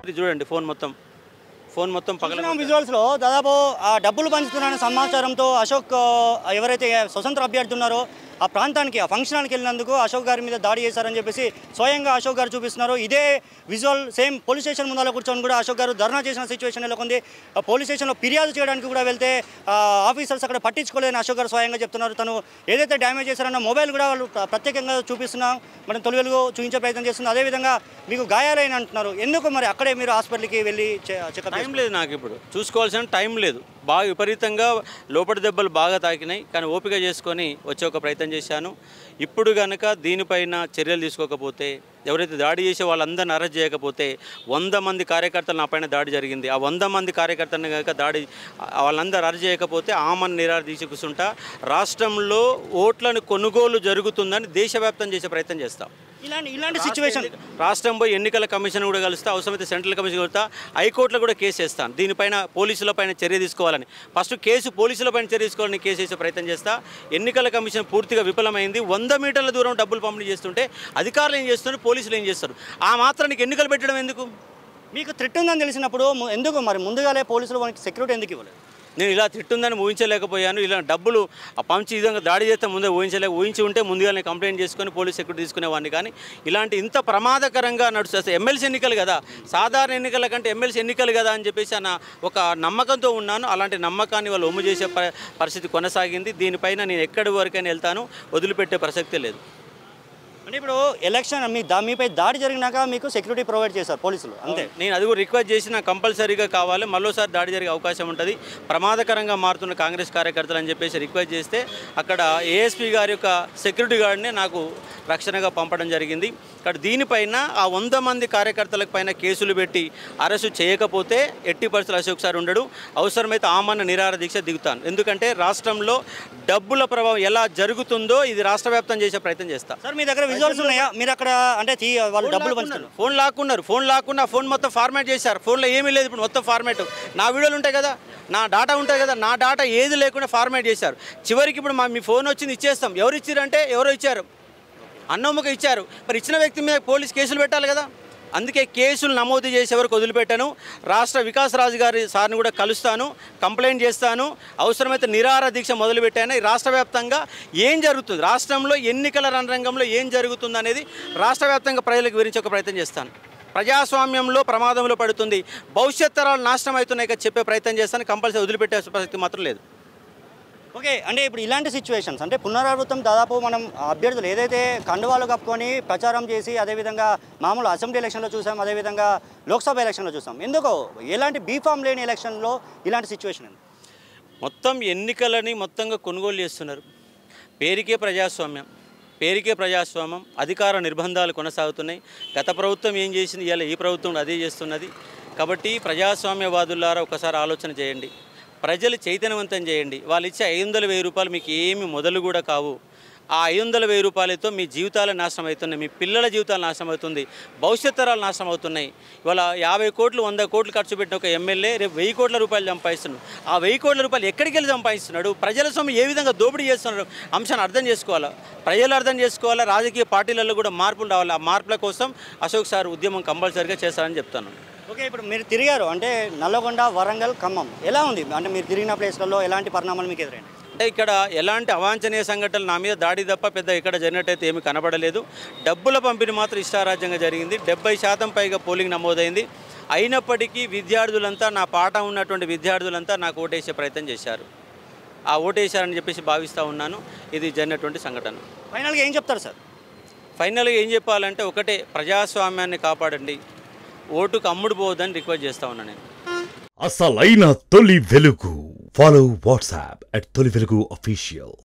రాత్రి చూడండి ఫోన్ మొత్తం పగల విజువల్స్లో దాదాపు ఆ డబ్బులు పంచుతున్న సమాచారంతో అశోక్ ఎవరైతే స్వతంత్ర అభ్యర్థి ఉన్నారో ఆ ప్రాంతానికి ఆ ఫంక్షన్కి వెళ్ళినందుకు అశోక్ గారి మీద దాడి చేశారని చెప్పేసి స్వయంగా అశోక్ గారు చూపిస్తున్నారు. ఇదే విజువల్ సేమ్ పోలీస్ స్టేషన్ ముందర కూర్చొని కూడా అశోక్ గారు ధర్నా చేసిన సిచ్యువేషన్ నెలకొంది. పోలీస్ స్టేషన్లో ఫిర్యాదు చేయడానికి కూడా వెళ్తే ఆఫీసర్స్ అక్కడ పట్టించుకోలేదని అశోక్ గారు స్వయంగా చెప్తున్నారు. తను ఏదైతే డ్యామేజ్ చేశారన్న మొబైల్ కూడా వాళ్ళు ప్రత్యేకంగా చూపిస్తున్నాం, మనం తొలి వెలుగు చూపించే ప్రయత్నం చేస్తున్నారు. అదేవిధంగా మీకు గాయాలైన అంటున్నారు. ఎందుకు మరి అక్కడే మీరు హాస్పిటల్కి వెళ్ళి చెకప్? టైం లేదు నాకు, ఇప్పుడు చూసుకోవాల్సిన టైం లేదు. బాగా విపరీతంగా లోపటి దెబ్బలు బాగా తాకినాయి, కానీ ఓపిక చేసుకొని వచ్చే ఒక ప్రయత్నం చేశాను. ఇప్పుడు కనుక దీనిపైన చర్యలు తీసుకోకపోతే, ఎవరైతే దాడి చేసే వాళ్ళందరిని అరెస్ట్ చేయకపోతే, 100 మంది కార్యకర్తలు నా పైన దాడి జరిగింది, ఆ 100 మంది కార్యకర్తలను కనుక వాళ్ళందరూ అరెస్ట్ చేయకపోతే ఆమరణ నిరాహార దీక్ష కూర్చుంటా. రాష్ట్రంలో ఓట్లను కొనుగోలు జరుగుతుందని దేశవ్యాప్తం చేసే ప్రయత్నం చేస్తాం. ఇలాంటి సిచ్యువేషన్ రాష్ట్రం పోయి ఎన్నికల కమిషన్ కూడా కలుస్తా, అవసరమైతే సెంట్రల్ కమిషన్ కలుస్తా, హైకోర్టులో కూడా కేసు వేస్తాను. దీనిపైన పోలీసుల పైన చర్య తీసుకోవాలని, ఫస్ట్ పోలీసుల పైన చర్య తీసుకోవాలని కేసు వేసే ప్రయత్నం చేస్తా. ఎన్నికల కమిషన్ పూర్తిగా విఫలమైంది. 100 మీటర్ల దూరం డబ్బులు పంపిణీ చేస్తుంటే అధికారులు ఏం చేస్తున్నారు, పోలీసులు ఏం చేస్తారు? ఆ మాత్రానికి ఎన్నికలు పెట్టడం ఎందుకు? మీకు థ్రెట్ ఉందని తెలిసినప్పుడు ఎందుకు మరి ముందుగానే పోలీసులు మనకి సెక్యూరిటీ ఎందుకు ఇవ్వలేదు? నేను ఇలా తిట్టుందని ఊహించలేకపోయాను. ఇలా డబ్బులు పంచి ఈ విధంగా దాడి చేస్తే ముందే ఊహించి ఉంటే ముందుగానే కంప్లైంట్ చేసుకొని పోలీస్ సెక్యూరిటీ తీసుకునేవాడిని. కానీ ఇలాంటి ఇంత ప్రమాదకరంగా నడుస్తుంది. ఎమ్మెల్సీ ఎన్నికలు కదా, సాధారణ ఎన్నికల కంటే ఎమ్మెల్సీ ఎన్నికలు కదా అని చెప్పేసి ఒక నమ్మకంతో ఉన్నాను. అలాంటి నమ్మకాన్ని వాళ్ళు ఒమ్ము చేసే పరిస్థితి కొనసాగింది. దీనిపైన నేను ఎక్కడి వరకైనా వెళ్తాను, వదిలిపెట్టే ప్రసక్తే లేదు. అంటే ఇప్పుడు ఎలక్షన్ మీపై దాడి జరిగినాక మీకు సెక్యూరిటీ ప్రొవైడ్ చేశారు పోలీసులు, అంతే. నేను అది కూడా రిక్వెస్ట్ చేసిన కంపల్సరీగా కావాలి, మరోసారి దాడి జరిగే అవకాశం ఉంటుంది, ప్రమాదకరంగా మారుతున్న కాంగ్రెస్ కార్యకర్తలు అని చెప్పేసి రిక్వెస్ట్ చేస్తే అక్కడ ఏఎస్పీ గారి యొక్క సెక్యూరిటీ గార్డ్నే నాకు రక్షణగా పంపడం జరిగింది. ఇక్కడ దీనిపైన ఆ 100 మంది కార్యకర్తల పైన కేసులు పెట్టి అరెస్టు చేయకపోతే ఎట్టి పరిస్థితులు అశోక్ సార్ ఉండడు. అవసరమైతే ఆమరణ నిరాహార దీక్ష దిగుతాను. ఎందుకంటే రాష్ట్రంలో డబ్బుల ప్రభావం ఎలా జరుగుతుందో ఇది రాష్ట్ర వ్యాప్తం చేసే ప్రయత్నం చేస్తాను. సార్ మీ దగ్గర విజువల్స్ ఉన్నాయా? మీరు అక్కడ అంటే వాళ్ళు డబ్బులు పంచుతున్నారు, ఫోన్ లాక్కున్నారు, ఫోన్ మొత్తం ఫార్మాట్ చేశారు. ఫోన్లో ఏమీ లేదు, ఇప్పుడు మొత్తం ఫార్మాట్. నా వీడియోలు ఉంటాయి కదా, నా డాటా ఉంటుంది కదా, నా డాటా ఏది లేకుండా ఫార్మాట్ చేశారు. చివరికి ఇప్పుడు మీ ఫోన్ వచ్చింది ఇచ్చేస్తాం. ఎవరు ఇచ్చారంటే ఎవరో ఇచ్చారు, అన్నమ్మక ఇచ్చారు. మరి ఇచ్చిన వ్యక్తి మీద పోలీస్ కేసులు పెట్టాలి కదా. అందుకే కేసులు నమోదు చేసే వరకు వదిలిపెట్టాను. రాష్ట్ర వికాస్ రాజు గారి సార్ని కూడా కలుస్తాను, కంప్లైంట్ చేస్తాను. అవసరమైతే నిరాహార దీక్ష మొదలుపెట్టాను. ఈ రాష్ట్ర వ్యాప్తంగా ఏం జరుగుతుంది, రాష్ట్రంలో ఎన్నికల రణరంగంలో ఏం జరుగుతుంది అనేది రాష్ట్ర వ్యాప్తంగా ప్రజలకు వివరించే ఒక ప్రయత్నం చేస్తాను. ప్రజాస్వామ్యంలో ప్రమాదంలో పడుతుంది, భవిష్యత్ తరాలు నాశనం అవుతున్నాయి చెప్పే ప్రయత్నం చేస్తాను. కంపల్సరీ వదిలిపెట్టే ప్రసక్తి మాత్రం లేదు. ఓకే, అంటే ఇప్పుడు ఇలాంటి సిచ్యువేషన్స్ అంటే పునరావృతం దాదాపు మనం అభ్యర్థులు ఏదైతే కండువాలు కప్పుకొని ప్రచారం చేసి అదేవిధంగా మామూలు అసెంబ్లీ ఎలక్షన్లో చూసాం, అదేవిధంగా లోక్సభ ఎలక్షన్లో చూసాం. ఎందుకో ఎలాంటి బీఫామ్ లేని ఎలక్షన్లో ఇలాంటి సిచ్యువేషన్ మొత్తం ఎన్నికలని మొత్తంగా కొనుగోలు చేస్తున్నారు. పేరుకే ప్రజాస్వామ్యం, అధికార నిర్బంధాలు కొనసాగుతున్నాయి. గత ప్రభుత్వం ఏం చేసింది, ఇలా ఈ ప్రభుత్వం అదే చేస్తున్నది. కాబట్టి ప్రజాస్వామ్యవాదులారా ఒకసారి ఆలోచన చేయండి, ప్రజలు చైతన్యవంతం చేయండి. వాళ్ళు ఇచ్చే 500,000 రూపాయలు మీకు ఏమి మొదలు కూడా కావు. ఆ 500,000 రూపాయలతో మీ జీవితాలు నాశనం అవుతున్నాయి, మీ పిల్లల జీవితాలు నాశనం అవుతుంది, భవిష్యత్ తరాలు నాశనం అవుతున్నాయి. ఇవాళ 50 కోట్లు 100 కోట్లు ఖర్చు పెట్టిన ఒక ఎమ్మెల్యే రేపు 1000 కోట్ల రూపాయలు సంపాదిస్తున్నాడు. ఆ 1000 కోట్ల రూపాయలు ఎక్కడికి వెళ్ళి సంపాదిస్తున్నాడు, ప్రజల సొమ్ము ఏ విధంగా దోపిడీ చేస్తున్నాడు అంశాన్ని అర్థం చేసుకోవాలా, ప్రజలు అర్థం చేసుకోవాలా. రాజకీయ పార్టీలలో కూడా మార్పులు రావాలి. ఆ మార్పుల కోసం అశోక్ సార్ ఉద్యమం కంపల్సరీగా చేస్తారని చెప్తాను. ఓకే, ఇప్పుడు మీరు తిరిగారు అంటే నల్లగొండ, వరంగల్, ఖమ్మం ఎలా ఉంది? అంటే మీరు తిరిగిన ప్లేస్లలో ఎలాంటి పరిణామాలు మీకు ఎదురైంది? అంటే ఇక్కడ ఎలాంటి అవాంఛనీయ సంఘటనలు నా మీద దాడి తప్ప పెద్ద ఇక్కడ జరిగినట్టయితే ఏమీ కనబడలేదు. డబ్బుల పంపిణీ మాత్రం ఇష్టారాజ్యంగా జరిగింది. 70% పైగా పోలింగ్ నమోదైంది. అయినప్పటికీ విద్యార్థులంతా, నా పాట ఉన్నటువంటి విద్యార్థులంతా నాకు ఓటేసే ప్రయత్నం చేశారు. ఆ ఓటేశారని చెప్పేసి భావిస్తూ ఉన్నాను. ఇది జరిగినటువంటి సంఘటన. ఫైనల్గా ఏం చెప్తారు సార్? ఫైనల్గా ఏం చెప్పాలంటే ఒకటే, ప్రజాస్వామ్యాన్ని కాపాడండి, ఓటుకు అమ్ముడు పోవద్దని రిక్వెస్ట్ చేస్తా ఉన్నాను నేను. అసలైన తొలి వెలుగు. ఫాలో వాట్సాప్ @తొలి వెలుగు official.